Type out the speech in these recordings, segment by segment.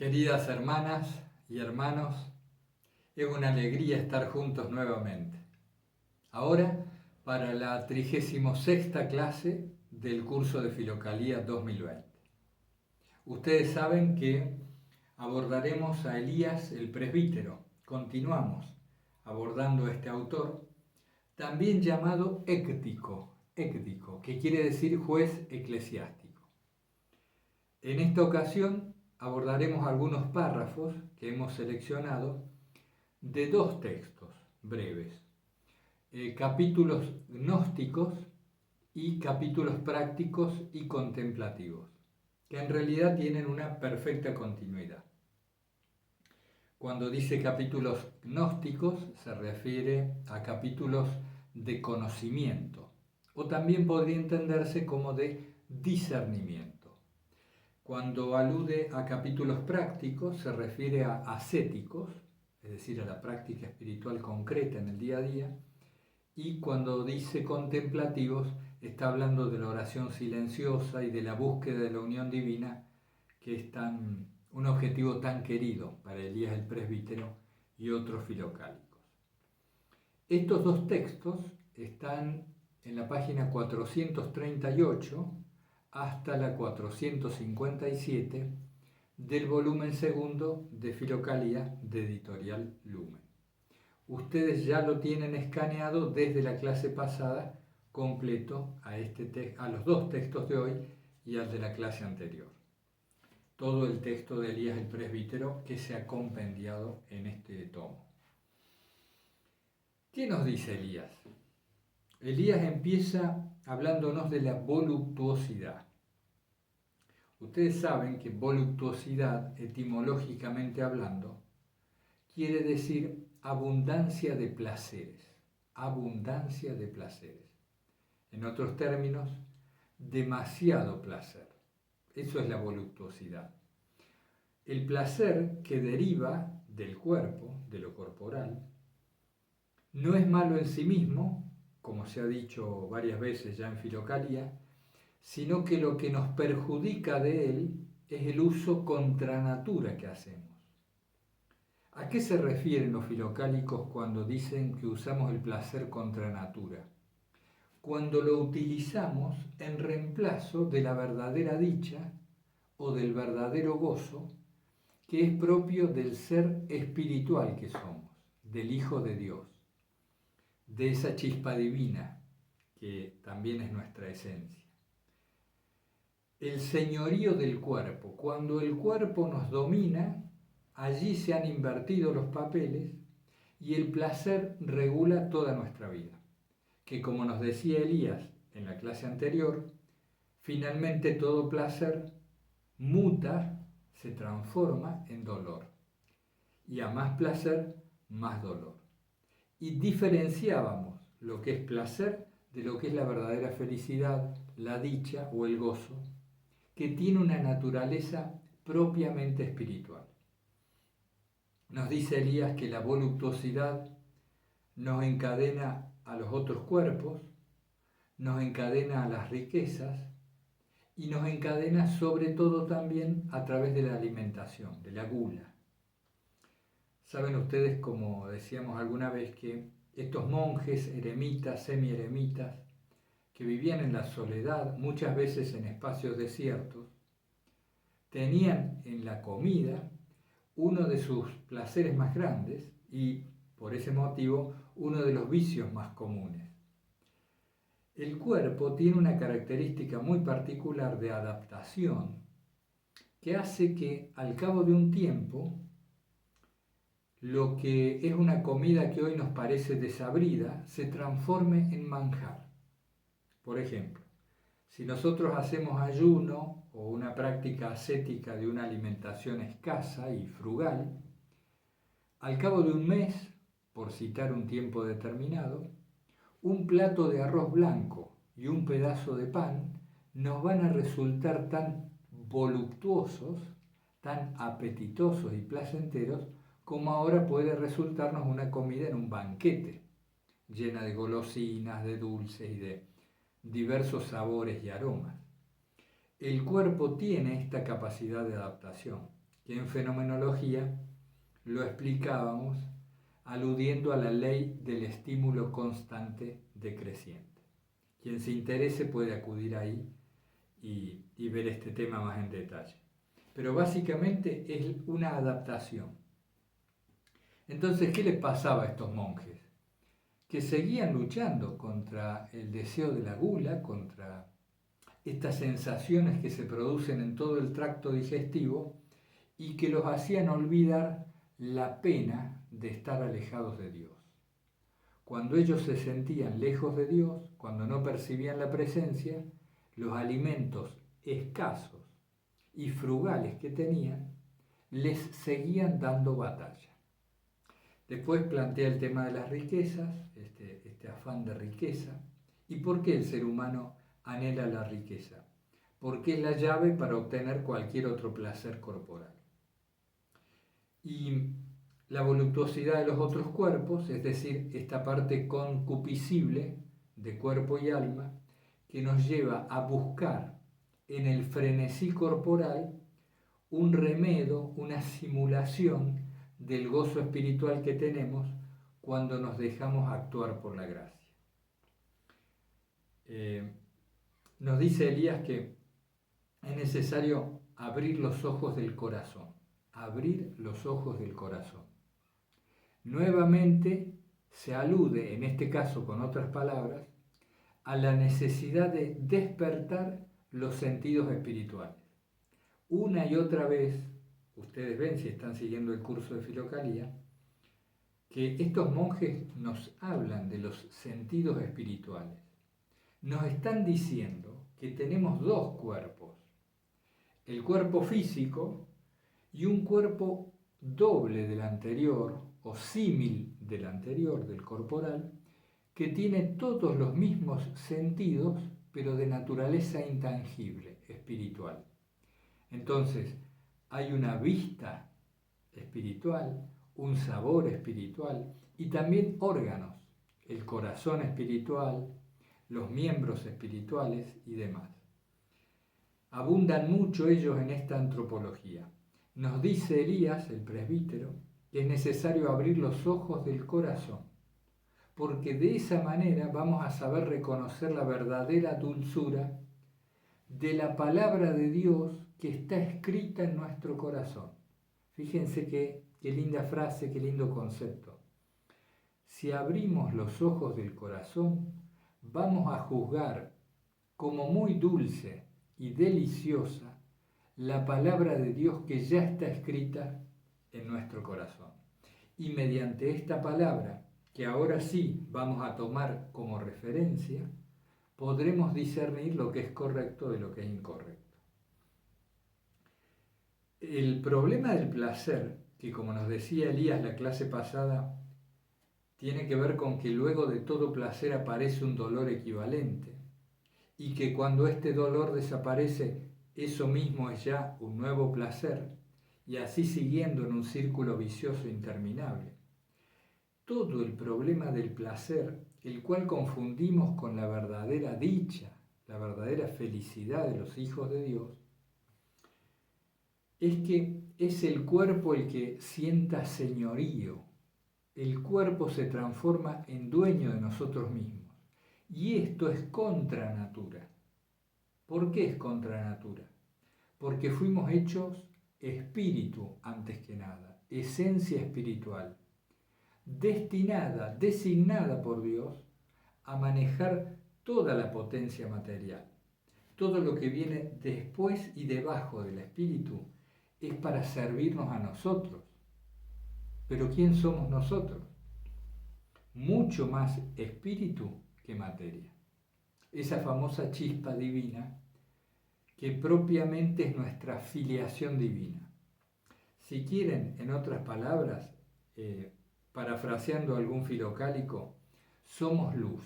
Queridas hermanas y hermanos, es una alegría estar juntos nuevamente. Ahora para la 36ª clase del curso de Filocalía 2020. Ustedes saben que abordaremos a Elías el presbítero. Continuamos abordando a este autor, también llamado éctico, que quiere decir juez eclesiástico. En esta ocasión abordaremos algunos párrafos que hemos seleccionado de dos textos breves, capítulos gnósticos y capítulos prácticos y contemplativos, que en realidad tienen una perfecta continuidad. Cuando dice capítulos gnósticos se refiere a capítulos de conocimiento, o también podría entenderse como de discernimiento. Cuando alude a capítulos prácticos se refiere a ascéticos, es decir, a la práctica espiritual concreta en el día a día, y cuando dice contemplativos está hablando de la oración silenciosa y de la búsqueda de la unión divina, que es un objetivo tan querido para Elías el presbítero y otros filocálicos. Estos dos textos están en la página 438 hasta la 457 del volumen segundo de Filocalía de Editorial Lumen. Ustedes ya lo tienen escaneado desde la clase pasada completo a los dos textos de hoy y al de la clase anterior. Todo el texto de Elías el presbítero que se ha compendiado en este tomo. ¿Qué nos dice Elías? Elías empieza hablándonos de la voluptuosidad. Ustedes saben que voluptuosidad, etimológicamente hablando, quiere decir abundancia de placeres, abundancia de placeres. En otros términos, demasiado placer. Eso es la voluptuosidad. El placer que deriva del cuerpo, de lo corporal, no es malo en sí mismo, como se ha dicho varias veces ya en Filocalía, sino que lo que nos perjudica de él es el uso contra natura que hacemos. ¿A qué se refieren los filocálicos cuando dicen que usamos el placer contra natura? Cuando lo utilizamos en reemplazo de la verdadera dicha o del verdadero gozo que es propio del ser espiritual que somos, del Hijo de Dios, de esa chispa divina que también es nuestra esencia. El señorío del cuerpo. Cuando el cuerpo nos domina, allí se han invertido los papeles y el placer regula toda nuestra vida. Que como nos decía Elías en la clase anterior, finalmente todo placer muta, se transforma en dolor. Y a más placer, más dolor. Y diferenciábamos lo que es placer de lo que es la verdadera felicidad, la dicha o el gozo, que tiene una naturaleza propiamente espiritual. Nos dice Elías que la voluptuosidad nos encadena a los otros cuerpos, nos encadena a las riquezas y nos encadena sobre todo también a través de la alimentación, de la gula. Saben ustedes, como decíamos alguna vez, que estos monjes, eremitas, semi-eremitas, que vivían en la soledad, muchas veces en espacios desiertos, tenían en la comida uno de sus placeres más grandes y, por ese motivo, uno de los vicios más comunes. El cuerpo tiene una característica muy particular de adaptación que hace que al cabo de un tiempo lo que es una comida que hoy nos parece desabrida se transforme en manjar. Por ejemplo, si nosotros hacemos ayuno o una práctica ascética de una alimentación escasa y frugal, al cabo de un mes, por citar un tiempo determinado, un plato de arroz blanco y un pedazo de pan nos van a resultar tan voluptuosos, tan apetitosos y placenteros como ahora puede resultarnos una comida en un banquete, llena de golosinas, de dulces y de diversos sabores y aromas. El cuerpo tiene esta capacidad de adaptación. que en fenomenología lo explicábamos aludiendo a la ley del estímulo constante decreciente. Quien se interese puede acudir ahí y ver este tema más en detalle. Pero básicamente es una adaptación. Entonces, ¿qué les pasaba a estos monjes? Que seguían luchando contra el deseo de la gula, contra estas sensaciones que se producen en todo el tracto digestivo y que los hacían olvidar la pena de estar alejados de Dios. Cuando ellos se sentían lejos de Dios, cuando no percibían la presencia, los alimentos escasos y frugales que tenían les seguían dando batalla. Después plantea el tema de las riquezas, este afán de riqueza. ¿Y por qué el ser humano anhela la riqueza? Porque es la llave para obtener cualquier otro placer corporal. Y la voluptuosidad de los otros cuerpos, es decir, esta parte concupiscible de cuerpo y alma, que nos lleva a buscar en el frenesí corporal un remedio, una simulación del gozo espiritual que tenemos cuando nos dejamos actuar por la gracia. Nos dice Elías que es necesario abrir los ojos del corazón, abrir los ojos del corazón. Nuevamente se alude, en este caso con otras palabras, a la necesidad de despertar los sentidos espirituales. Una y otra vez, ustedes ven si están siguiendo el curso de Filocalía, que estos monjes nos hablan de los sentidos espirituales. Nos están diciendo que tenemos dos cuerpos, el cuerpo físico y un cuerpo doble del anterior o símil del anterior, del corporal, que tiene todos los mismos sentidos, pero de naturaleza intangible, espiritual. Entonces, hay una vista espiritual, un sabor espiritual y también órganos, el corazón espiritual, los miembros espirituales y demás. Abundan mucho ellos en esta antropología. Nos dice Elías, el presbítero, que es necesario abrir los ojos del corazón, porque de esa manera vamos a saber reconocer la verdadera dulzura de la palabra de Dios que está escrita en nuestro corazón. Fíjense qué linda frase, qué lindo concepto. Si abrimos los ojos del corazón, vamos a juzgar como muy dulce y deliciosa la palabra de Dios que ya está escrita en nuestro corazón. Y mediante esta palabra, que ahora sí vamos a tomar como referencia, podremos discernir lo que es correcto de lo que es incorrecto. El problema del placer, que como nos decía Elías la clase pasada, tiene que ver con que luego de todo placer aparece un dolor equivalente y que cuando este dolor desaparece, eso mismo es ya un nuevo placer y así siguiendo en un círculo vicioso interminable. Todo el problema del placer, el cual confundimos con la verdadera dicha, la verdadera felicidad de los hijos de Dios, es que es el cuerpo el que sienta señorío. El cuerpo se transforma en dueño de nosotros mismos. Y esto es contra natura. ¿Por qué es contra natura? Porque fuimos hechos espíritu antes que nada, esencia espiritual, destinada, designada por Dios a manejar toda la potencia material. Todo lo que viene después y debajo del espíritu es para servirnos a nosotros. Pero ¿quién somos nosotros? Mucho más espíritu que materia. Esa famosa chispa divina que propiamente es nuestra filiación divina. Si quieren, en otras palabras, parafraseando algún filocálico, somos luz.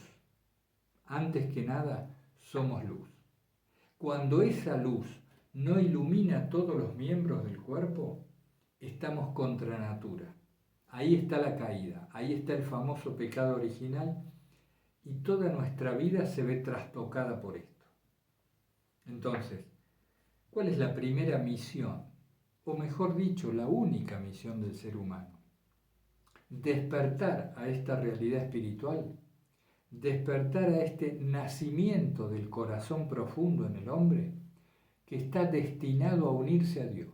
Antes que nada, somos luz. Cuando esa luz no ilumina todos los miembros del cuerpo, estamos contra natura. Ahí está la caída, ahí está el famoso pecado original y toda nuestra vida se ve trastocada por esto. Entonces, ¿cuál es la primera misión o mejor dicho, la única misión del ser humano. Despertar a esta realidad espiritual, despertar a este nacimiento del corazón profundo en el hombre que está destinado a unirse a Dios.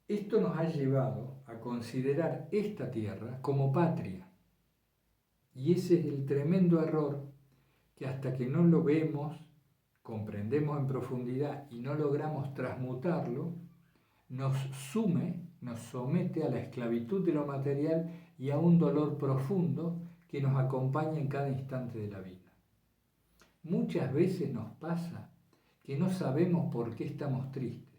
Esto nos ha llevado a considerar esta tierra como patria. Y ese es el tremendo error que hasta que no lo vemos, comprendemos en profundidad y no logramos transmutarlo, nos somete a la esclavitud de lo material y a un dolor profundo que nos acompaña en cada instante de la vida. Muchas veces nos pasa que no sabemos por qué estamos tristes.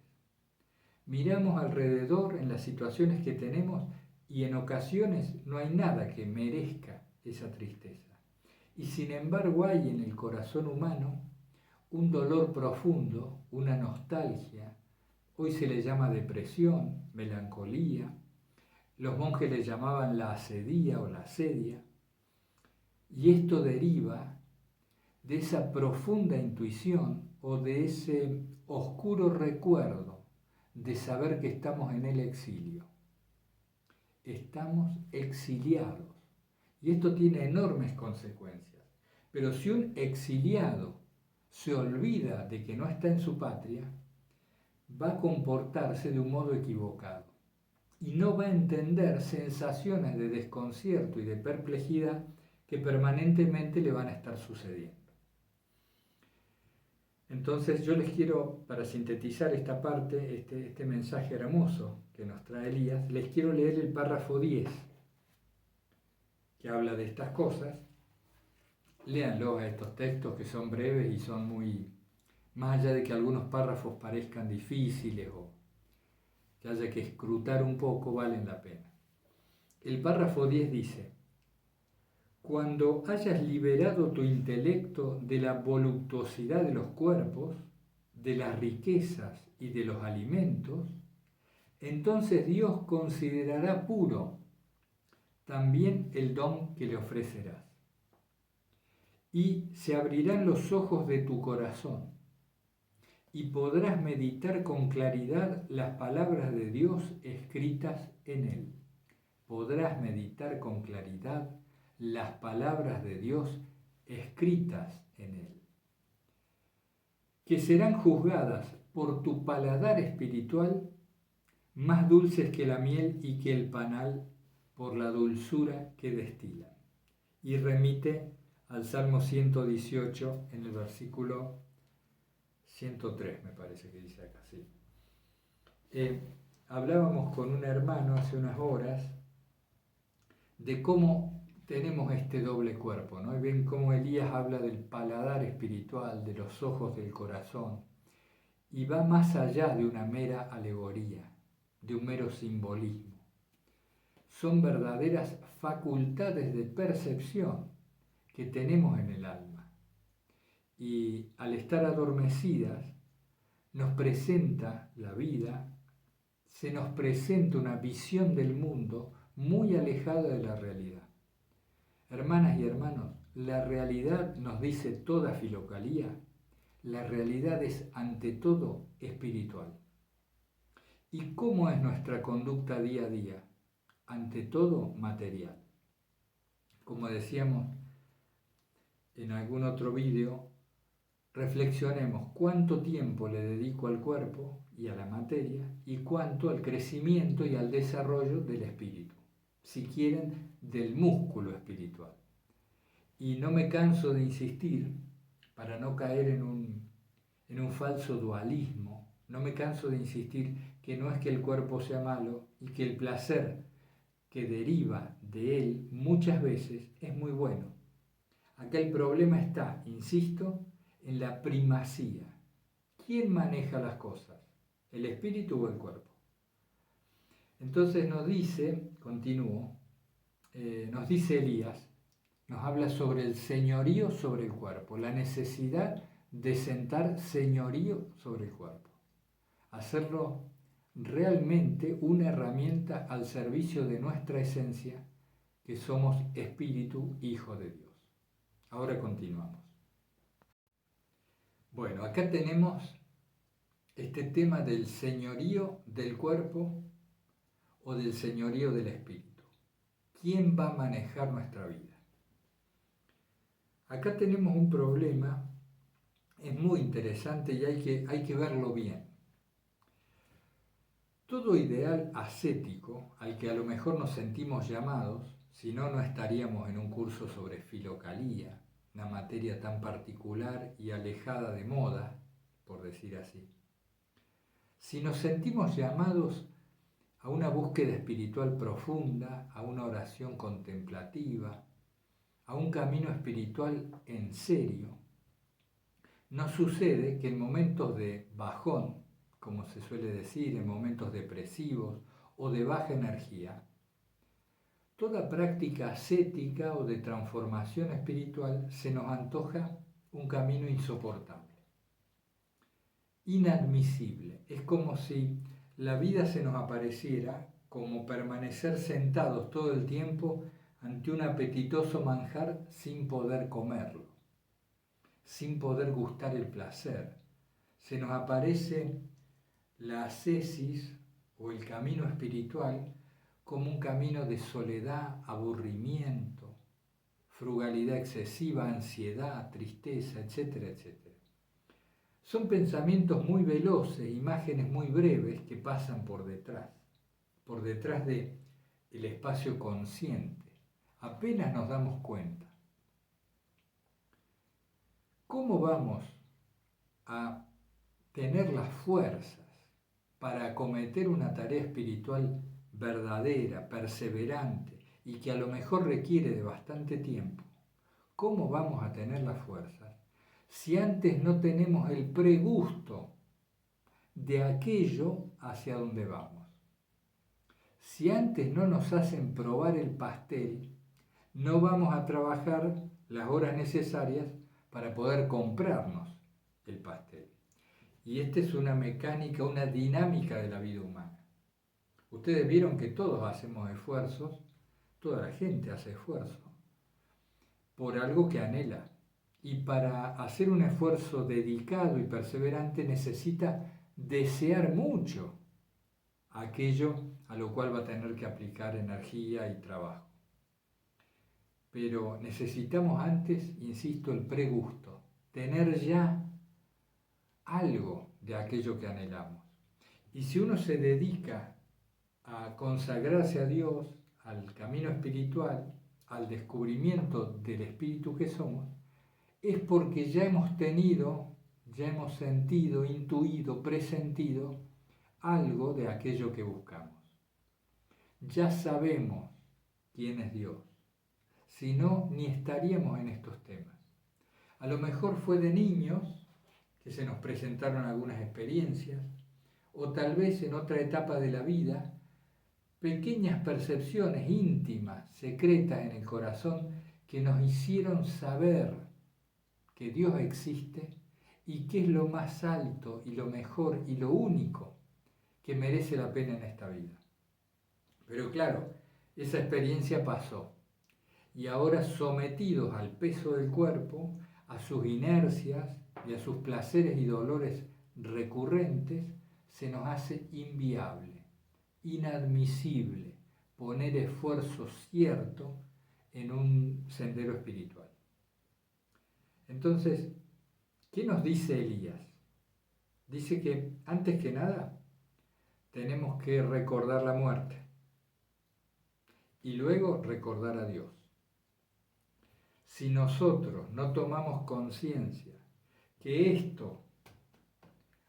Miramos alrededor en las situaciones que tenemos y en ocasiones no hay nada que merezca esa tristeza. Y sin embargo hay en el corazón humano un dolor profundo, una nostalgia. Hoy se le llama depresión, melancolía. Los monjes le llamaban la asedía o la asedia. Y esto deriva de esa profunda intuición o de ese oscuro recuerdo de saber que estamos en el exilio. Estamos exiliados. Y esto tiene enormes consecuencias. Pero si un exiliado se olvida de que no está en su patria, va a comportarse de un modo equivocado y no va a entender sensaciones de desconcierto y de perplejidad que permanentemente le van a estar sucediendo. Entonces yo les quiero, para sintetizar esta parte, este mensaje hermoso que nos trae Elías, les quiero leer el párrafo 10, que habla de estas cosas. Léanlo a estos textos que son breves y son muy, más allá de que algunos párrafos parezcan difíciles o que haya que escrutar un poco, valen la pena. El párrafo 10 dice: cuando hayas liberado tu intelecto de la voluptuosidad de los cuerpos, de las riquezas y de los alimentos, entonces Dios considerará puro también el don que le ofrecerás. Y se abrirán los ojos de tu corazón y podrás meditar con claridad las palabras de Dios escritas en él. Podrás meditar con claridad las palabras de Dios escritas en él, que serán juzgadas por tu paladar espiritual, más dulces que la miel y que el panal por la dulzura que destilan. Y remite al Salmo 118 en el versículo 103, me parece que dice acá, sí. Hablábamos con un hermano hace unas horas de cómo tenemos este doble cuerpo, ¿no? Y ven cómo Elías habla del paladar espiritual, de los ojos del corazón, y va más allá de una mera alegoría, de un mero simbolismo. Son verdaderas facultades de percepción que tenemos en el alma. Y al estar adormecidas, nos presenta la vida, se nos presenta una visión del mundo muy alejada de la realidad. Hermanas y hermanos, la realidad, nos dice toda Filocalía, la realidad es ante todo espiritual. ¿Y cómo es nuestra conducta día a día? Ante todo material. Como decíamos en algún otro vídeo, reflexionemos cuánto tiempo le dedico al cuerpo y a la materia y cuánto al crecimiento y al desarrollo del espíritu, si quieren, del músculo espiritual. Y no me canso de insistir, para no caer en un falso dualismo, no me canso de insistir que no es que el cuerpo sea malo y que el placer que deriva de él muchas veces es muy bueno. Acá el problema está, insisto, en la primacía. ¿Quién maneja las cosas? ¿El espíritu o el cuerpo? Entonces nos dice, continúo, nos dice Elías, nos habla sobre el señorío sobre el cuerpo, la necesidad de sentar señorío sobre el cuerpo, hacerlo realmente una herramienta al servicio de nuestra esencia, que somos espíritu, hijo de Dios. Ahora continuamos. Bueno, acá tenemos este tema del señorío del cuerpo o del señorío del espíritu. ¿Quién va a manejar nuestra vida? Acá tenemos un problema, es muy interesante y hay que verlo bien. Todo ideal ascético, al que a lo mejor nos sentimos llamados, si no, no estaríamos en un curso sobre filocalía, una materia tan particular y alejada de moda, por decir así. Si nos sentimos llamados a una búsqueda espiritual profunda, a una oración contemplativa, a un camino espiritual en serio, nos sucede que en momentos de bajón, como se suele decir, en momentos depresivos o de baja energía, toda práctica ascética o de transformación espiritual se nos antoja un camino insoportable, inadmisible. Es como si la vida se nos apareciera como permanecer sentados todo el tiempo ante un apetitoso manjar sin poder comerlo, sin poder gustar el placer. Se nos aparece la ascesis o el camino espiritual como un camino de soledad, aburrimiento, frugalidad excesiva, ansiedad, tristeza, etcétera, etcétera. Son pensamientos muy veloces, imágenes muy breves que pasan por detrás de el espacio consciente. Apenas nos damos cuenta. ¿Cómo vamos a tener las fuerzas para acometer una tarea espiritual verdadera, perseverante y que a lo mejor requiere de bastante tiempo? ¿Cómo vamos a tener las fuerzas si antes no tenemos el pregusto de aquello hacia donde vamos? Si antes no nos hacen probar el pastel, no vamos a trabajar las horas necesarias para poder comprarnos el pastel. Y esta es una mecánica, una dinámica de la vida humana. Ustedes vieron que todos hacemos esfuerzos, toda la gente hace esfuerzo por algo que anhela. Y para hacer un esfuerzo dedicado y perseverante necesita desear mucho aquello a lo cual va a tener que aplicar energía y trabajo. Pero necesitamos antes, insisto, el pregusto, tener ya algo de aquello que anhelamos. Y si uno se dedica a consagrarse a Dios, al camino espiritual, al descubrimiento del espíritu que somos, es porque ya hemos tenido, ya hemos sentido, intuido, presentido algo de aquello que buscamos. Ya sabemos quién es Dios, si no, ni estaríamos en estos temas. A lo mejor fue de niños que se nos presentaron algunas experiencias, o tal vez en otra etapa de la vida, pequeñas percepciones íntimas, secretas en el corazón, que nos hicieron saber que Dios existe y que es lo más alto y lo mejor y lo único que merece la pena en esta vida. Pero claro, esa experiencia pasó y ahora, sometidos al peso del cuerpo, a sus inercias y a sus placeres y dolores recurrentes, se nos hace inviable, inadmisible poner esfuerzo cierto en un sendero espiritual. Entonces, ¿qué nos dice Elías? Dice que antes que nada tenemos que recordar la muerte y luego recordar a Dios. Si nosotros no tomamos conciencia que esto,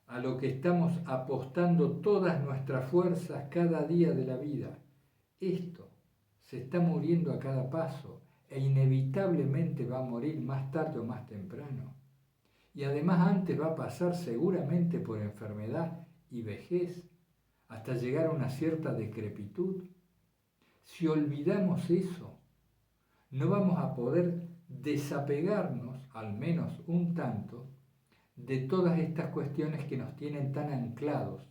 a lo que estamos apostando todas nuestras fuerzas cada día de la vida, esto se está muriendo a cada paso e inevitablemente va a morir más tarde o más temprano. Y además antes va a pasar seguramente por enfermedad y vejez hasta llegar a una cierta decrepitud. Si olvidamos eso, no vamos a poder desapegarnos, al menos un tanto, de todas estas cuestiones que nos tienen tan anclados,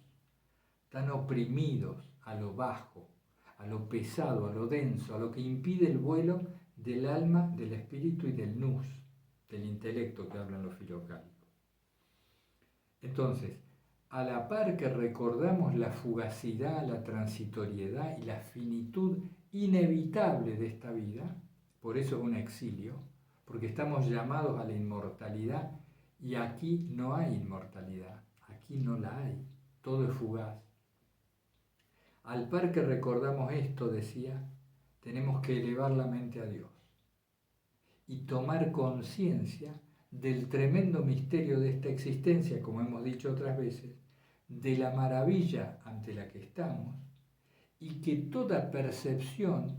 tan oprimidos a lo bajo, a lo pesado, a lo denso, a lo que impide el vuelo del alma, del espíritu y del nous, del intelecto que hablan los filocálicos. Entonces, a la par que recordamos la fugacidad, la transitoriedad y la finitud inevitable de esta vida, por eso es un exilio, porque estamos llamados a la inmortalidad y aquí no hay inmortalidad, aquí no la hay, todo es fugaz. Al par que recordamos esto, decía, tenemos que elevar la mente a Dios y tomar conciencia del tremendo misterio de esta existencia, como hemos dicho otras veces, de la maravilla ante la que estamos y que toda percepción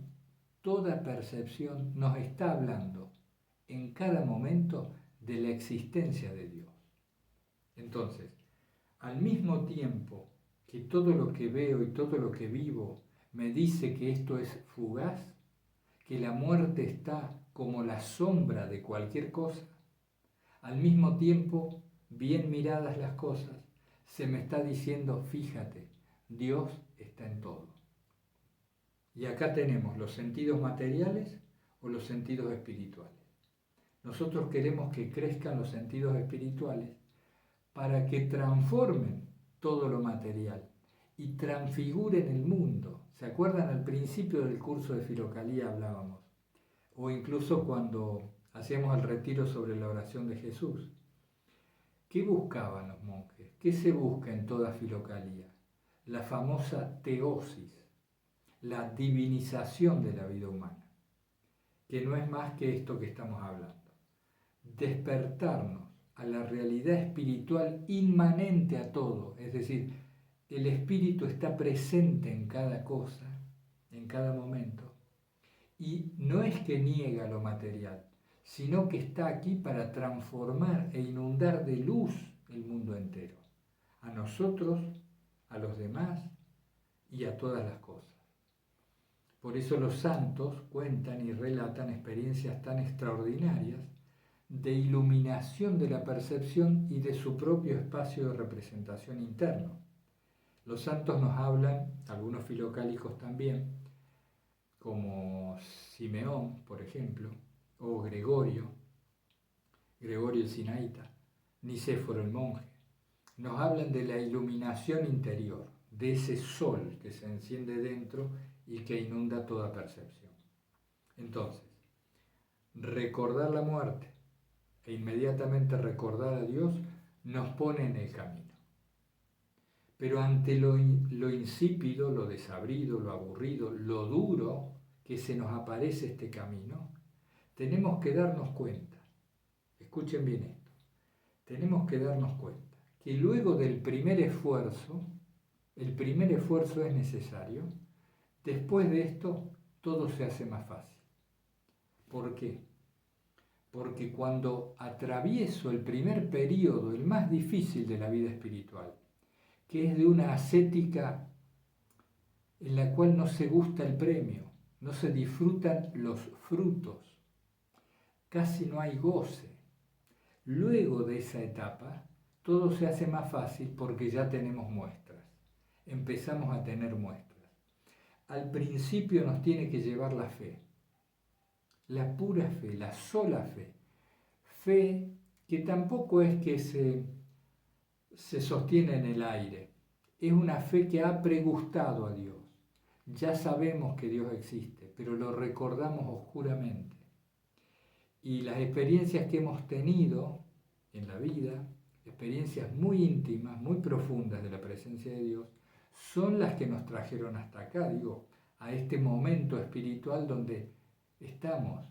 nos está hablando en cada momento de la existencia de Dios. Entonces, al mismo tiempo que todo lo que veo y todo lo que vivo me dice que esto es fugaz, que la muerte está como la sombra de cualquier cosa, al mismo tiempo, bien miradas las cosas, se me está diciendo, fíjate, Dios está en todo. Y acá tenemos los sentidos materiales o los sentidos espirituales. Nosotros queremos que crezcan los sentidos espirituales para que transformen todo lo material y transfiguren el mundo. ¿Se acuerdan? Al principio del curso de Filocalía hablábamos, o incluso cuando hacíamos el retiro sobre la oración de Jesús. ¿Qué buscaban los monjes? ¿Qué se busca en toda Filocalía? La famosa teosis, la divinización de la vida humana, que no es más que esto que estamos hablando. Despertarnos a la realidad espiritual inmanente a todo, es decir, el espíritu está presente en cada cosa, en cada momento, y no es que niega lo material, sino que está aquí para transformar e inundar de luz el mundo entero, a nosotros, a los demás y a todas las cosas. Por eso los santos cuentan y relatan experiencias tan extraordinarias de iluminación de la percepción y de su propio espacio de representación interno. Los santos nos hablan, algunos filocálicos también, como Simeón, por ejemplo, o Gregorio el Sinaíta, Nicéforo el monje. Nos hablan de la iluminación interior, de ese sol que se enciende dentro y que inunda toda percepción. Entonces, recordar la muerte e inmediatamente recordar a Dios nos pone en el camino. Pero ante lo insípido, lo desabrido, lo aburrido, lo duro que se nos aparece este camino, tenemos que darnos cuenta, escuchen bien esto, tenemos que darnos cuenta que luego del primer esfuerzo, el primer esfuerzo es necesario, después de esto todo se hace más fácil. ¿Por qué? Porque cuando atravieso el primer periodo, el más difícil de la vida espiritual, que es de una ascética en la cual no se gusta el premio, no se disfrutan los frutos, casi no hay goce. Luego de esa etapa, todo se hace más fácil porque ya tenemos muestras, empezamos a tener muestras. Al principio nos tiene que llevar la fe, la pura fe, la sola fe, fe que tampoco es que se sostiene en el aire, es una fe que ha pregustado a Dios. Ya sabemos que Dios existe, pero lo recordamos oscuramente. Y las experiencias que hemos tenido en la vida, experiencias muy íntimas, muy profundas de la presencia de Dios, son las que nos trajeron hasta acá, a este momento espiritual donde estamos.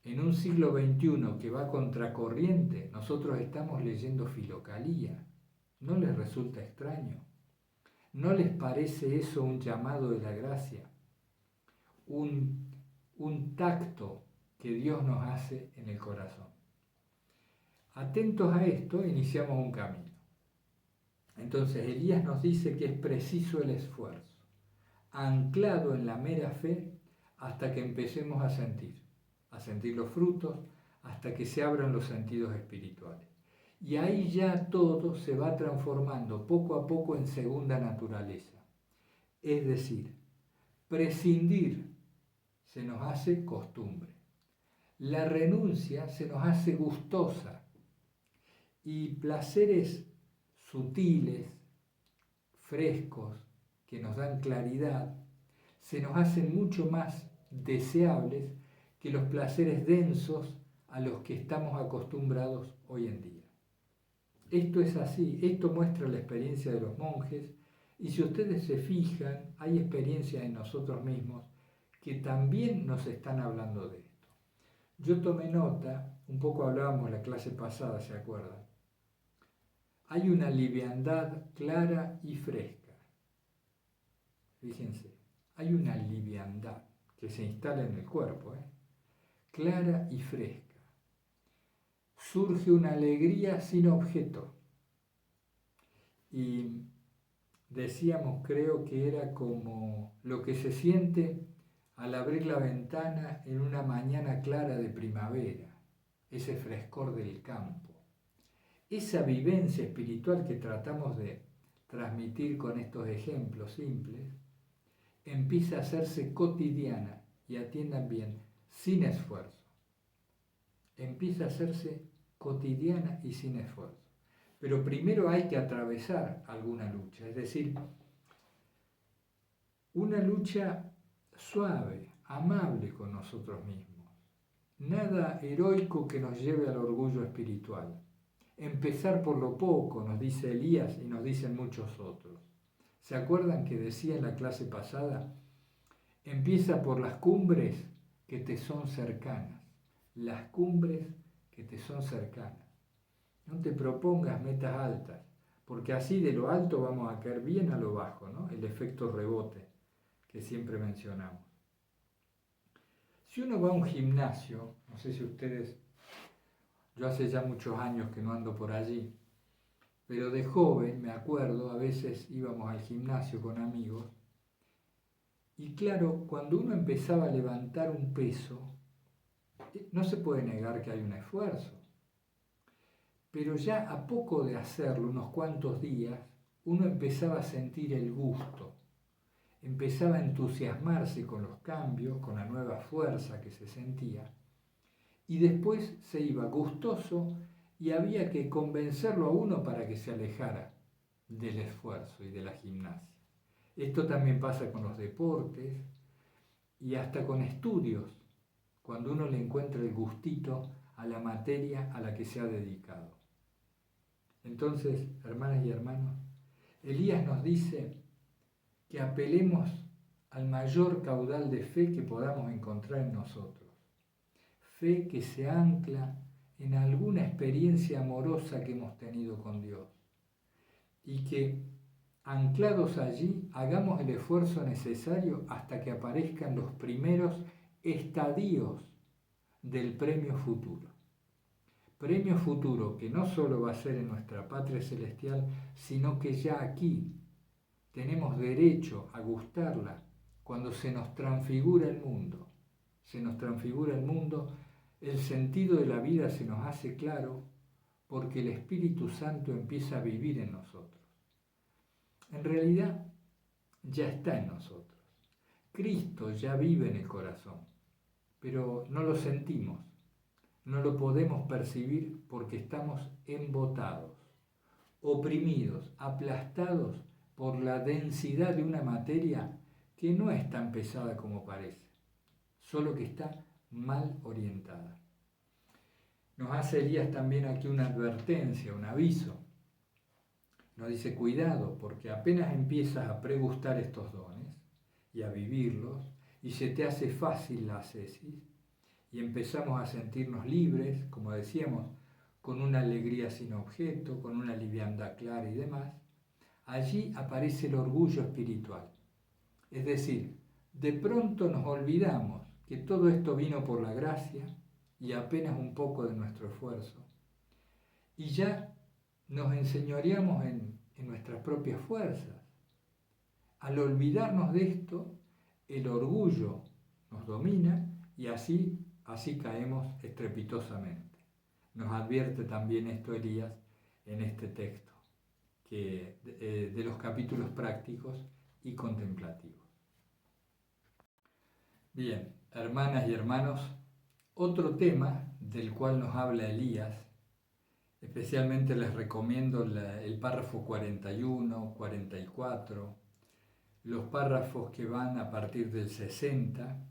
En un siglo XXI que va contracorriente, nosotros estamos leyendo Filocalía. ¿No les resulta extraño? ¿No les parece eso un llamado de la gracia? Un tacto que Dios nos hace en el corazón. Atentos a esto, iniciamos un camino. Entonces Elías nos dice que es preciso el esfuerzo, anclado en la mera fe hasta que empecemos a sentir los frutos, hasta que se abran los sentidos espirituales. Y ahí ya todo se va transformando poco a poco en segunda naturaleza. Es decir, prescindir se nos hace costumbre. La renuncia se nos hace gustosa y placeres sutiles, frescos, que nos dan claridad, se nos hacen mucho más deseables que los placeres densos a los que estamos acostumbrados hoy en día. Esto es así, esto muestra la experiencia de los monjes, y si ustedes se fijan, hay experiencias en nosotros mismos que también nos están hablando de esto. Yo tomé nota, un poco hablábamos la clase pasada, ¿se acuerdan? Hay una liviandad clara y fresca. Fíjense, hay una liviandad que se instala en el cuerpo, clara y fresca. Surge una alegría sin objeto. Y decíamos, creo que era como lo que se siente al abrir la ventana en una mañana clara de primavera, ese frescor del campo. Esa vivencia espiritual que tratamos de transmitir con estos ejemplos simples, empieza a hacerse cotidiana, y atiendan bien, sin esfuerzo. Empieza a hacerse cotidiana y sin esfuerzo. Pero primero hay que atravesar alguna lucha, es decir, una lucha suave, amable con nosotros mismos. Nada heroico que nos lleve al orgullo espiritual. Empezar por lo poco, nos dice Elías y nos dicen muchos otros. ¿Se acuerdan que decía en la clase pasada? Empieza por las cumbres que te son cercanas. Las cumbres que te son cercanas. No te propongas metas altas, porque así de lo alto vamos a caer bien a lo bajo, ¿no? El efecto rebote que siempre mencionamos. Si uno va a un gimnasio, no sé si ustedes, yo hace ya muchos años que no ando por allí, pero de joven me acuerdo, a veces íbamos al gimnasio con amigos, y claro, cuando uno empezaba a levantar un peso, no se puede negar que hay un esfuerzo. Pero ya a poco de hacerlo, unos cuantos días, uno empezaba a sentir el gusto, empezaba a entusiasmarse con los cambios, con la nueva fuerza que se sentía, y después se iba gustoso y había que convencerlo a uno para que se alejara del esfuerzo y de la gimnasia. Esto también pasa con los deportes y hasta con estudios, cuando uno le encuentra el gustito a la materia a la que se ha dedicado. Entonces, hermanas y hermanos, Elías nos dice que apelemos al mayor caudal de fe que podamos encontrar en nosotros. Fe que se ancla en alguna experiencia amorosa que hemos tenido con Dios. Y que, anclados allí, hagamos el esfuerzo necesario hasta que aparezcan los primeros estadios del premio futuro. Premio futuro que no solo va a ser en nuestra patria celestial, sino que ya aquí tenemos derecho a gustarla cuando se nos transfigura el mundo. Se nos transfigura el mundo, el sentido de la vida se nos hace claro porque el Espíritu Santo empieza a vivir en nosotros. En realidad, ya está en nosotros. Cristo ya vive en el corazón, pero no lo sentimos. No lo podemos percibir porque estamos embotados, oprimidos, aplastados por la densidad de una materia que no es tan pesada como parece, solo que está mal orientada. Nos hace Elías también aquí una advertencia, un aviso. Nos dice, cuidado, porque apenas empiezas a pregustar estos dones y a vivirlos, y se te hace fácil la ascesis, y empezamos a sentirnos libres, como decíamos, con una alegría sin objeto, con una liviandad clara y demás, allí aparece el orgullo espiritual. Es decir, de pronto nos olvidamos que todo esto vino por la gracia y apenas un poco de nuestro esfuerzo, y ya nos enseñoreamos en nuestras propias fuerzas. Al olvidarnos de esto, el orgullo nos domina y así caemos estrepitosamente. Nos advierte también esto Elías en este texto, de los capítulos prácticos y contemplativos. Bien, hermanas y hermanos, otro tema del cual nos habla Elías Especialmente les recomiendo el párrafo 41, 44, los párrafos que van a partir del 60,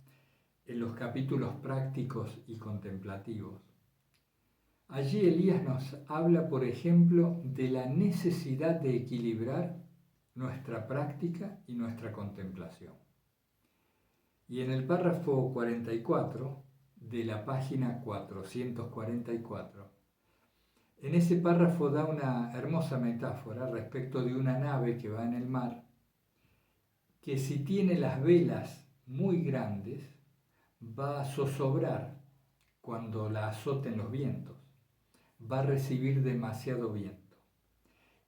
en los capítulos prácticos y contemplativos. Allí Elías nos habla, por ejemplo, de la necesidad de equilibrar nuestra práctica y nuestra contemplación. Y en el párrafo 44 de la página 444, en ese párrafo da una hermosa metáfora respecto de una nave que va en el mar, que si tiene las velas muy grandes, va a zozobrar cuando la azoten los vientos, va a recibir demasiado viento.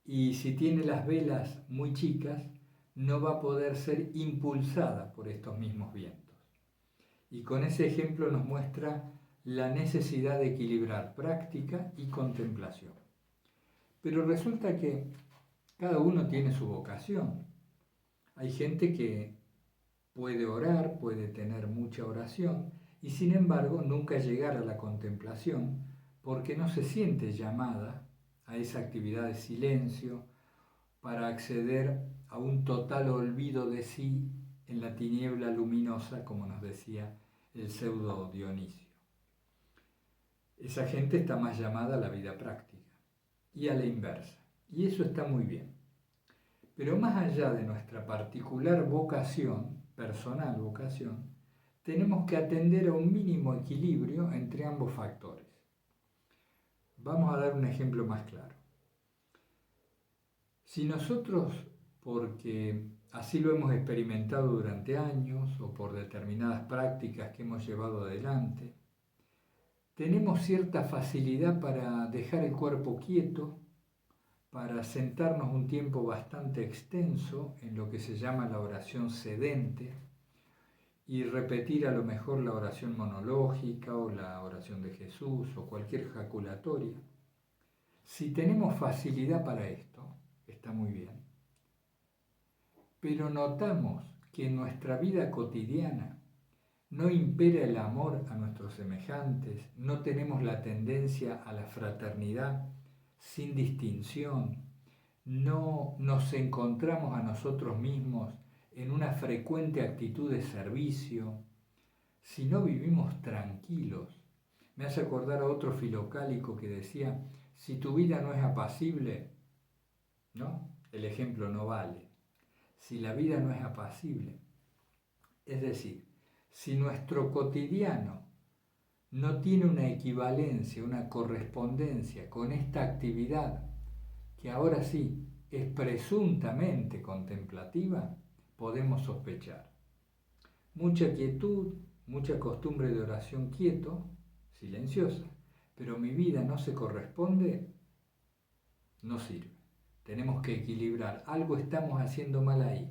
Y si tiene las velas muy chicas, no va a poder ser impulsada por estos mismos vientos. Y con ese ejemplo nos muestra la necesidad de equilibrar práctica y contemplación. Pero resulta que cada uno tiene su vocación. Hay gente que puede orar, puede tener mucha oración y sin embargo nunca llegar a la contemplación porque no se siente llamada a esa actividad de silencio para acceder a un total olvido de sí en la tiniebla luminosa, como nos decía el pseudo Dionisio. Esa gente está más llamada a la vida práctica y a la inversa, y eso está muy bien. Pero más allá de nuestra particular vocación, personal vocación, tenemos que atender a un mínimo equilibrio entre ambos factores. Vamos a dar un ejemplo más claro. Si nosotros, porque así lo hemos experimentado durante años o por determinadas prácticas que hemos llevado adelante, tenemos cierta facilidad para dejar el cuerpo quieto, para sentarnos un tiempo bastante extenso en lo que se llama la oración sedente y repetir a lo mejor la oración monológica o la oración de Jesús o cualquier jaculatoria. Si tenemos facilidad para esto, está muy bien. Pero notamos que en nuestra vida cotidiana no impera el amor a nuestros semejantes, no tenemos la tendencia a la fraternidad sin distinción, no nos encontramos a nosotros mismos en una frecuente actitud de servicio, si no vivimos tranquilos. Me hace acordar a otro filocálico que decía, si tu vida no es apacible, ¿no? El ejemplo no vale. Si la vida no es apacible, es decir, si nuestro cotidiano no tiene una equivalencia, una correspondencia con esta actividad, que ahora sí es presuntamente contemplativa, podemos sospechar. Mucha quietud, mucha costumbre de oración quieto, silenciosa, pero mi vida no se corresponde, no sirve. Tenemos que equilibrar, algo estamos haciendo mal ahí.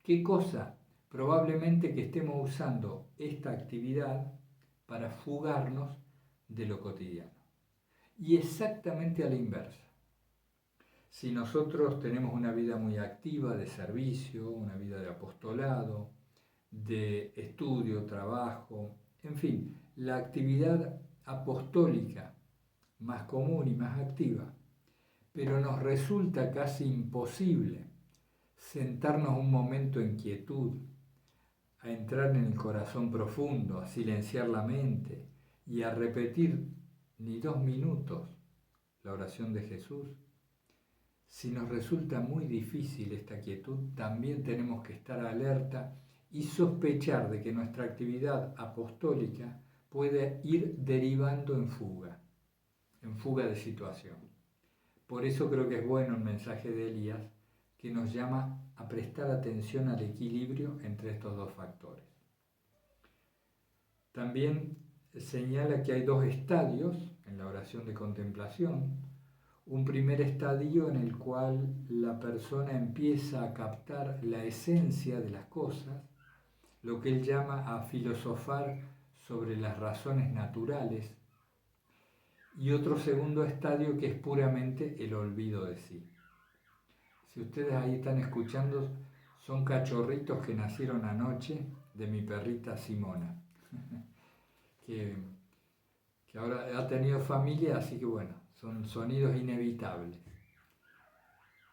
¿Qué cosa? Probablemente que estemos usando esta actividad para fugarnos de lo cotidiano. Y exactamente a la inversa. Si nosotros tenemos una vida muy activa de servicio, una vida de apostolado, de estudio, trabajo, en fin, la actividad apostólica más común y más activa, pero nos resulta casi imposible sentarnos un momento en quietud, a entrar en el corazón profundo, a silenciar la mente y a repetir ni 2 minutos la oración de Jesús. Si nos resulta muy difícil esta quietud, también tenemos que estar alerta y sospechar de que nuestra actividad apostólica puede ir derivando en fuga de situación. Por eso creo que es bueno el mensaje de Elías, que nos llama a prestar atención al equilibrio entre estos dos factores. También señala que hay 2 estadios en la oración de contemplación. Un primer estadio en el cual la persona empieza a captar la esencia de las cosas, lo que él llama a filosofar sobre las razones naturales, y otro segundo estadio que es puramente el olvido de sí. Si ustedes ahí están escuchando, son cachorritos que nacieron anoche de mi perrita Simona, que ahora ha tenido familia, así que bueno, son sonidos inevitables.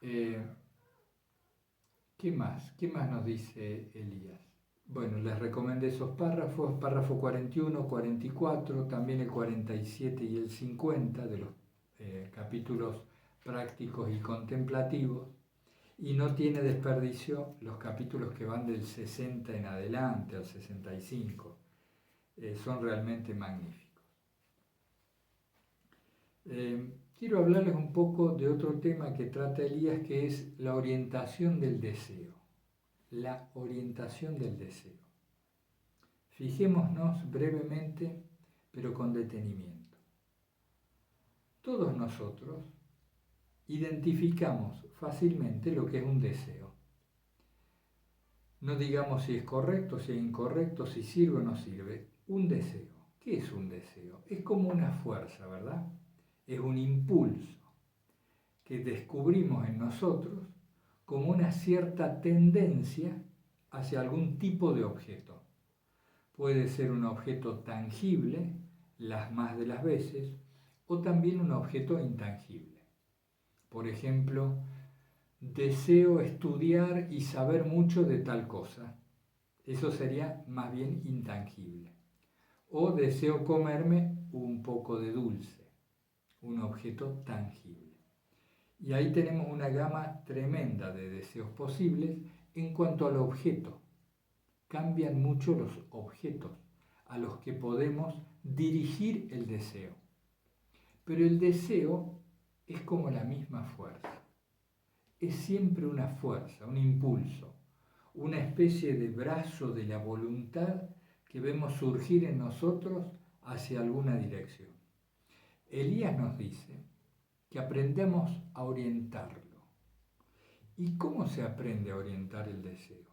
¿Qué más? ¿Qué más nos dice Elías? Bueno, les recomendé esos párrafos, párrafo 41, 44, también el 47 y el 50 de los capítulos prácticos y contemplativos, y no tiene desperdicio los capítulos que van del 60 en adelante al 65, son realmente magníficos. Quiero hablarles un poco de otro tema que trata Elías, que es la orientación del deseo. La orientación del deseo. Fijémonos brevemente, pero con detenimiento. Todos nosotros identificamos fácilmente lo que es un deseo. No digamos si es correcto, si es incorrecto, si sirve o no sirve. Un deseo. ¿Qué es un deseo? Es como una fuerza, ¿verdad? Es un impulso que descubrimos en nosotros como una cierta tendencia hacia algún tipo de objeto. Puede ser un objeto tangible, las más de las veces, o también un objeto intangible. Por ejemplo, deseo estudiar y saber mucho de tal cosa. Eso sería más bien intangible. O deseo comerme un poco de dulce, un objeto tangible. Y ahí tenemos una gama tremenda de deseos posibles en cuanto al objeto. Cambian mucho los objetos a los que podemos dirigir el deseo. Pero el deseo es como la misma fuerza. Es siempre una fuerza, un impulso, una especie de brazo de la voluntad que vemos surgir en nosotros hacia alguna dirección. Elías nos dice que aprendemos a orientarlo. ¿Y cómo se aprende a orientar el deseo?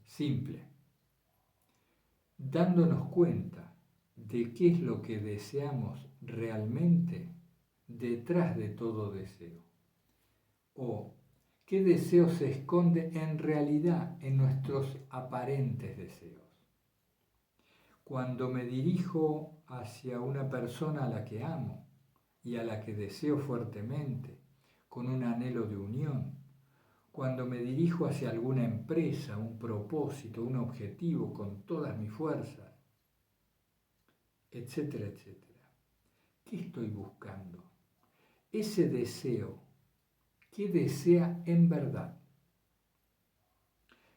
Simple, dándonos cuenta de qué es lo que deseamos realmente detrás de todo deseo, o qué deseo se esconde en realidad en nuestros aparentes deseos. Cuando me dirijo hacia una persona a la que amo y a la que deseo fuertemente, con un anhelo de unión, cuando me dirijo hacia alguna empresa, un propósito, un objetivo con todas mis fuerzas, etcétera, etcétera. ¿Qué estoy buscando? Ese deseo, ¿qué desea en verdad?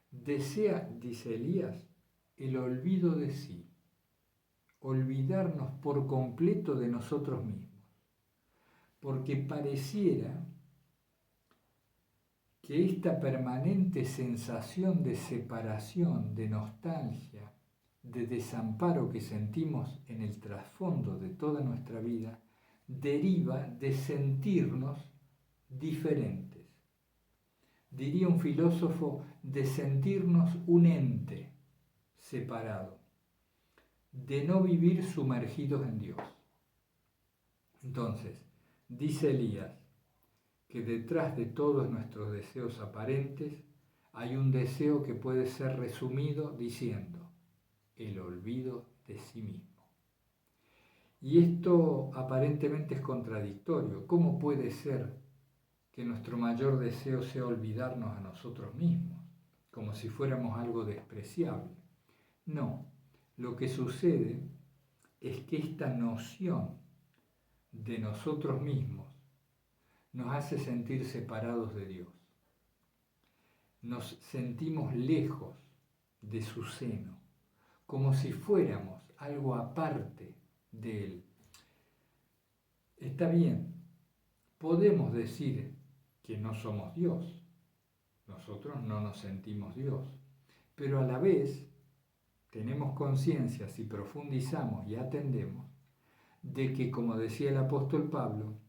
Desea, dice Elías, el olvido de sí, olvidarnos por completo de nosotros mismos, porque pareciera que esta permanente sensación de separación, de nostalgia, de desamparo que sentimos en el trasfondo de toda nuestra vida, deriva de sentirnos diferentes. Diría un filósofo, de sentirnos un ente separado, de no vivir sumergidos en Dios. Entonces, dice Elías, que detrás de todos nuestros deseos aparentes hay un deseo que puede ser resumido diciendo el olvido de sí mismo. Y esto aparentemente es contradictorio. ¿Cómo puede ser que nuestro mayor deseo sea olvidarnos a nosotros mismos, como si fuéramos algo despreciable? No, lo que sucede es que esta noción de nosotros mismos nos hace sentir separados de Dios. Nos sentimos lejos de su seno, como si fuéramos algo aparte de Él. Está bien, podemos decir que no somos Dios, nosotros no nos sentimos Dios, pero a la vez tenemos conciencia, si profundizamos y atendemos, de que, como decía el apóstol Pablo,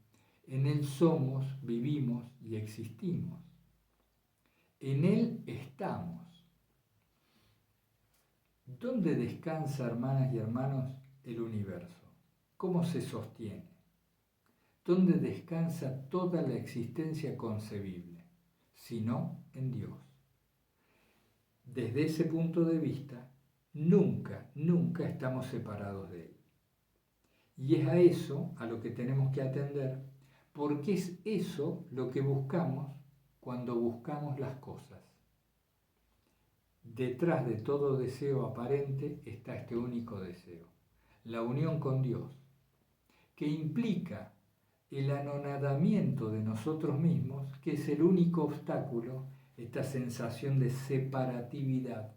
en Él somos, vivimos y existimos. En Él estamos. ¿Dónde descansa, hermanas y hermanos, el universo? ¿Cómo se sostiene? ¿Dónde descansa toda la existencia concebible? Sino en Dios. Desde ese punto de vista, nunca estamos separados de Él. Y es a eso a lo que tenemos que atender, porque es eso lo que buscamos cuando buscamos las cosas. Detrás de todo deseo aparente está este único deseo, la unión con Dios, que implica el anonadamiento de nosotros mismos, que es el único obstáculo, esta sensación de separatividad,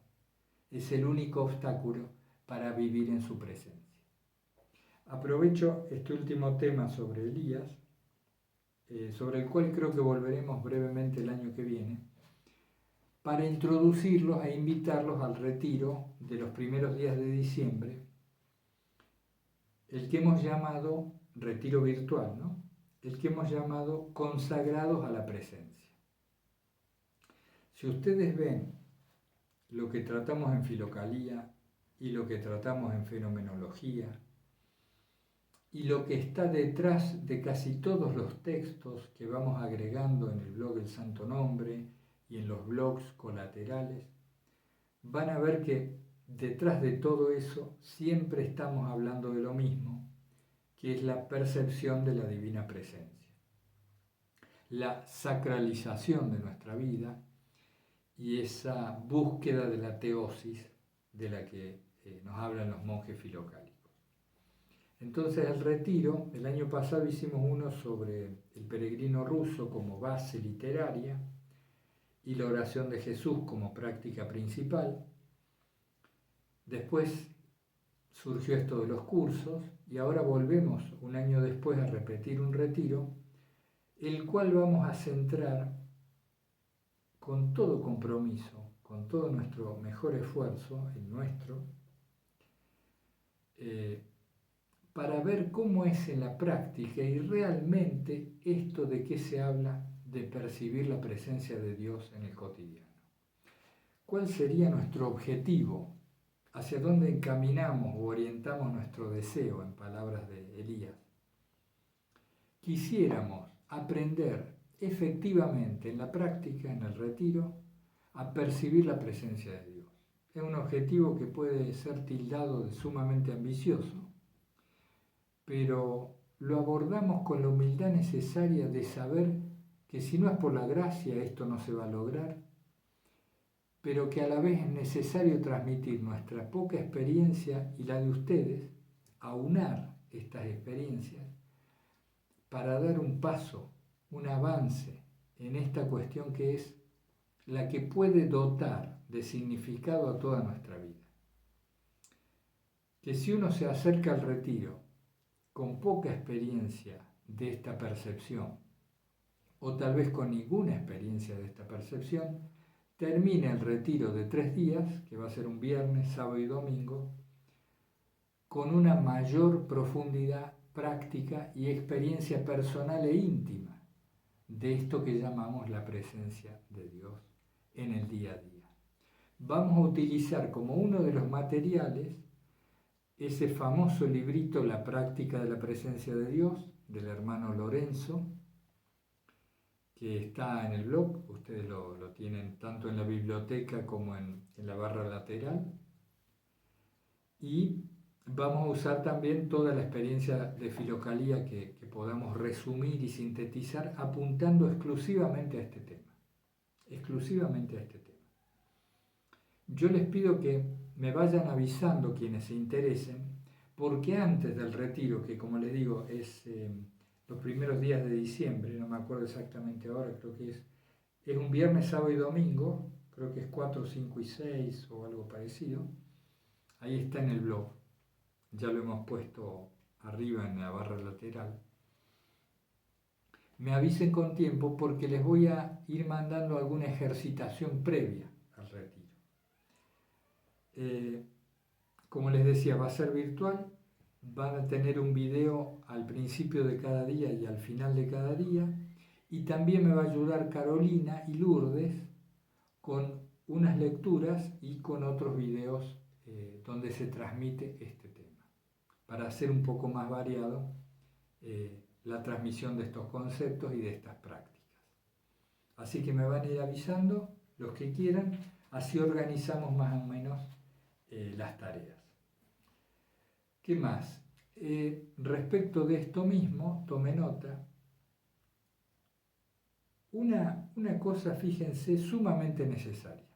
es el único obstáculo para vivir en su presencia. Aprovecho este último tema sobre Elías, sobre el cual creo que volveremos brevemente el año que viene, para introducirlos e invitarlos al retiro de los primeros días de diciembre, el que hemos llamado retiro virtual, ¿no? El que hemos llamado consagrados a la presencia. Si ustedes ven lo que tratamos en filocalía y lo que tratamos en fenomenología y lo que está detrás de casi todos los textos que vamos agregando en el blog del Santo Nombre y en los blogs colaterales, van a ver que detrás de todo eso siempre estamos hablando de lo mismo, que es la percepción de la divina presencia, la sacralización de nuestra vida y esa búsqueda de la teosis de la que nos hablan los monjes filocálicos. Entonces el retiro, el año pasado hicimos uno sobre el peregrino ruso como base literaria y la oración de Jesús como práctica principal. Después surgió esto de los cursos y ahora volvemos un año después a repetir un retiro, el cual vamos a centrar con todo compromiso, con todo nuestro mejor esfuerzo, el nuestro, para ver cómo es en la práctica y realmente esto de qué se habla de percibir la presencia de Dios en el cotidiano. ¿Cuál sería nuestro objetivo? ¿Hacia dónde encaminamos o orientamos nuestro deseo, en palabras de Elías? Quisiéramos aprender efectivamente en la práctica, en el retiro, a percibir la presencia de Dios. Es un objetivo que puede ser tildado de sumamente ambicioso, pero lo abordamos con la humildad necesaria de saber que si no es por la gracia esto no se va a lograr, pero que a la vez es necesario transmitir nuestra poca experiencia y la de ustedes, aunar estas experiencias para dar un paso, un avance en esta cuestión que es la que puede dotar de significado a toda nuestra vida. Que si uno se acerca al retiro con poca experiencia de esta percepción, o tal vez con ninguna experiencia de esta percepción, termina el retiro de 3 días, que va a ser un viernes, sábado y domingo, con una mayor profundidad práctica y experiencia personal e íntima de esto que llamamos la presencia de Dios en el día a día. Vamos a utilizar como uno de los materiales ese famoso librito La práctica de la presencia de Dios, del hermano Lorenzo, que está en el blog, ustedes lo tienen tanto en la biblioteca como en la barra lateral. Y vamos a usar también toda la experiencia de filocalía que podamos resumir y sintetizar apuntando exclusivamente a este tema. Exclusivamente a este tema. Yo les pido que me vayan avisando quienes se interesen, porque antes del retiro, que como les digo es los primeros días de diciembre, no me acuerdo exactamente ahora, creo que es un viernes, sábado y domingo, creo que es 4, 5 y 6 o algo parecido, ahí está en el blog, ya lo hemos puesto arriba en la barra lateral. Me avisen con tiempo porque les voy a ir mandando alguna ejercitación previa al retiro. Como les decía, va a ser virtual, van a tener un video al principio de cada día y al final de cada día, y también me va a ayudar Carolina y Lourdes con unas lecturas y con otros videos donde se transmite este tema, para hacer un poco más variado la transmisión de estos conceptos y de estas prácticas. Así que me van a ir avisando los que quieran, así organizamos más o menos las tareas. ¿Qué más? respecto de esto mismo, tome nota, una cosa, fíjense, sumamente necesaria.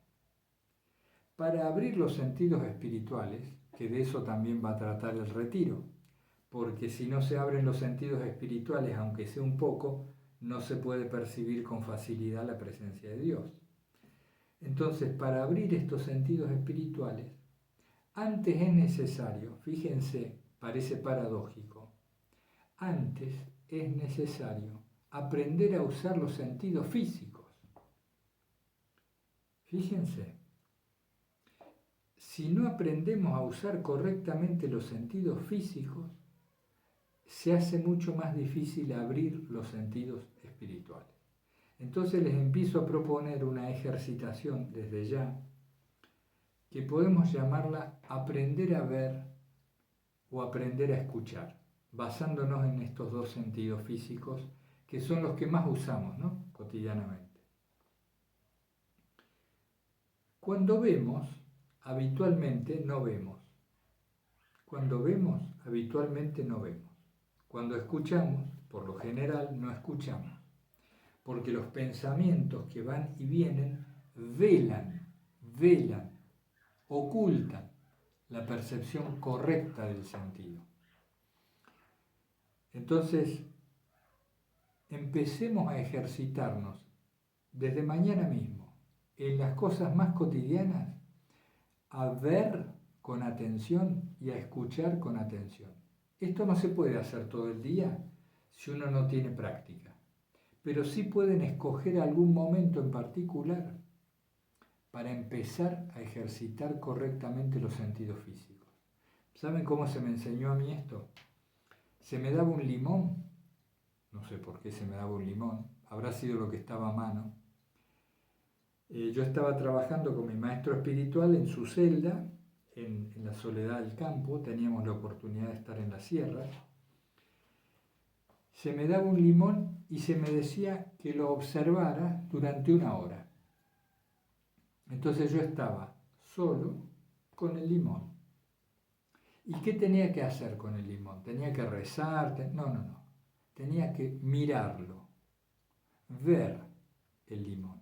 Para abrir los sentidos espirituales, que de eso también va a tratar el retiro, porque si no se abren los sentidos espirituales, aunque sea un poco, no se puede percibir con facilidad la presencia de Dios. Entonces, para abrir estos sentidos espirituales, antes es necesario, fíjense, parece paradójico, antes es necesario aprender a usar los sentidos físicos. Fíjense, si no aprendemos a usar correctamente los sentidos físicos, se hace mucho más difícil abrir los sentidos espirituales. Entonces les empiezo a proponer una ejercitación desde ya, que podemos llamarla aprender a ver o aprender a escuchar, basándonos en estos dos sentidos físicos, que son los que más usamos, ¿no?, cotidianamente. Cuando vemos, habitualmente no vemos. Cuando vemos, habitualmente no vemos. Cuando escuchamos, por lo general, no escuchamos, porque los pensamientos que van y vienen velan, ocultan la percepción correcta del sentido. Entonces, empecemos a ejercitarnos desde mañana mismo, en las cosas más cotidianas, a ver con atención y a escuchar con atención. Esto no se puede hacer todo el día si uno no tiene práctica, pero sí pueden escoger algún momento en particular para empezar a ejercitar correctamente los sentidos físicos. ¿Saben cómo se me enseñó a mí esto? Se me daba un limón, no sé por qué se me daba un limón, habrá sido lo que estaba a mano. Yo estaba trabajando con mi maestro espiritual en su celda, en la soledad del campo, teníamos la oportunidad de estar en las sierras. Se me daba un limón y se me decía que lo observara durante 1 hora. Entonces yo estaba solo con el limón. ¿Y qué tenía que hacer con el limón? ¿Tenía que rezar? No. Tenía que mirarlo, ver el limón,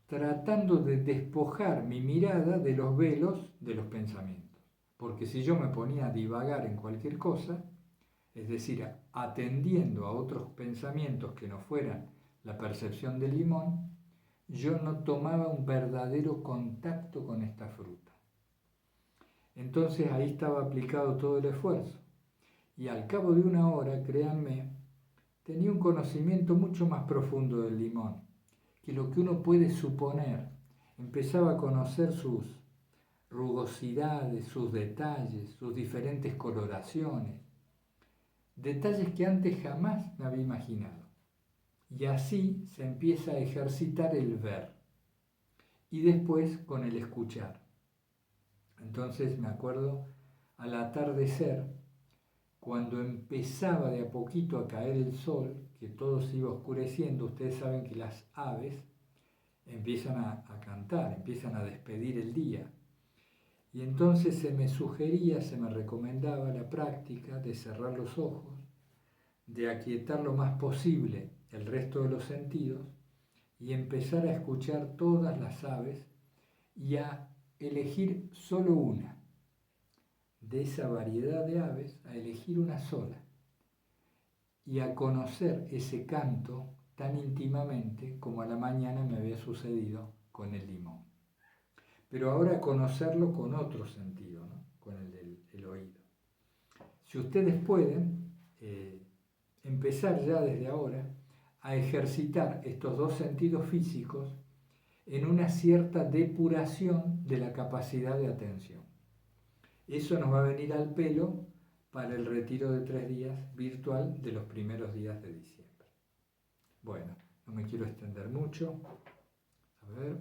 tratando de despojar mi mirada de los velos de los pensamientos. Porque si yo me ponía a divagar en cualquier cosa, es decir, atendiendo a otros pensamientos que no fueran la percepción del limón, yo no tomaba un verdadero contacto con esta fruta. Entonces ahí estaba aplicado todo el esfuerzo. Y al cabo de 1 hora, créanme, tenía un conocimiento mucho más profundo del limón que lo que uno puede suponer. Empezaba a conocer sus rugosidades, sus detalles, sus diferentes coloraciones, detalles que antes jamás me había imaginado. Y así se empieza a ejercitar el ver y después con el escuchar. Entonces me acuerdo al atardecer, cuando empezaba de a poquito a caer el sol, que todo se iba oscureciendo, ustedes saben que las aves empiezan a cantar, empiezan a despedir el día. Y entonces se me sugería, se me recomendaba la práctica de cerrar los ojos, de aquietar lo más posible el resto de los sentidos y empezar a escuchar todas las aves y a elegir solo una. De esa variedad de aves, a elegir una sola y a conocer ese canto tan íntimamente como a la mañana me había sucedido con el limón. Pero ahora conocerlo con otro sentido, ¿no?, con el del oído. Si ustedes pueden empezar ya desde ahora a ejercitar estos dos sentidos físicos en una cierta depuración de la capacidad de atención. Eso nos va a venir al pelo para el retiro de 3 días virtual de los primeros días de diciembre. Bueno, no me quiero extender mucho. A ver,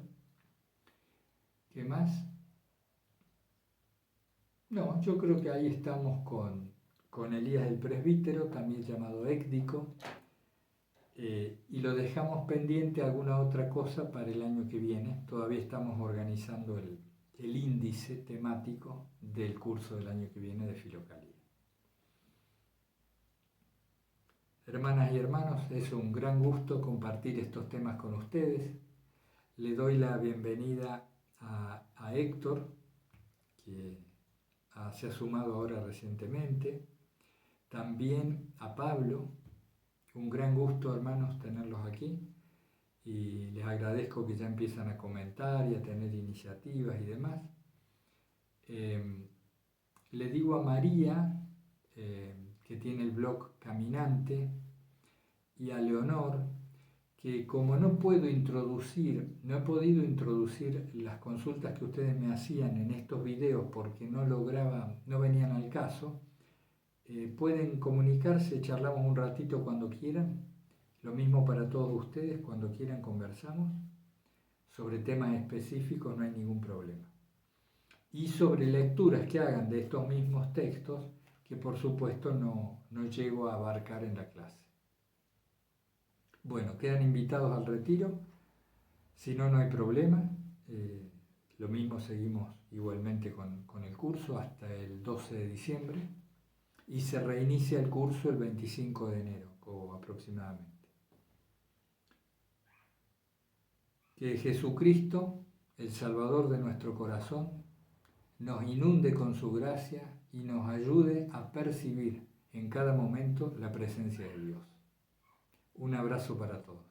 ¿qué más? No, yo creo que ahí estamos con Elías el presbítero, también llamado Écdico, y lo dejamos pendiente alguna otra cosa para el año que viene. Todavía estamos organizando el índice temático del curso del año que viene de Filocalía. Hermanas y hermanos, es un gran gusto compartir estos temas con ustedes. Le doy la bienvenida a Héctor, que se ha sumado ahora recientemente. También a Pablo. Un gran gusto, hermanos, tenerlos aquí. Y les agradezco que ya empiezan a comentar y a tener iniciativas y demás. Le digo a María, que tiene el blog Caminante, y a Leonor, que como no he podido introducir las consultas que ustedes me hacían en estos videos porque no venían al caso, pueden comunicarse, charlamos un ratito cuando quieran. Lo mismo para todos ustedes, cuando quieran conversamos. Sobre temas específicos no hay ningún problema. Y sobre lecturas que hagan de estos mismos textos, que por supuesto no llego a abarcar en la clase. Bueno, quedan invitados al retiro. Si no, no hay problema. Lo mismo seguimos igualmente con el curso hasta el 12 de diciembre. Y se reinicia el curso el 25 de enero, o aproximadamente. Que Jesucristo, el Salvador de nuestro corazón, nos inunde con su gracia y nos ayude a percibir en cada momento la presencia de Dios. Un abrazo para todos.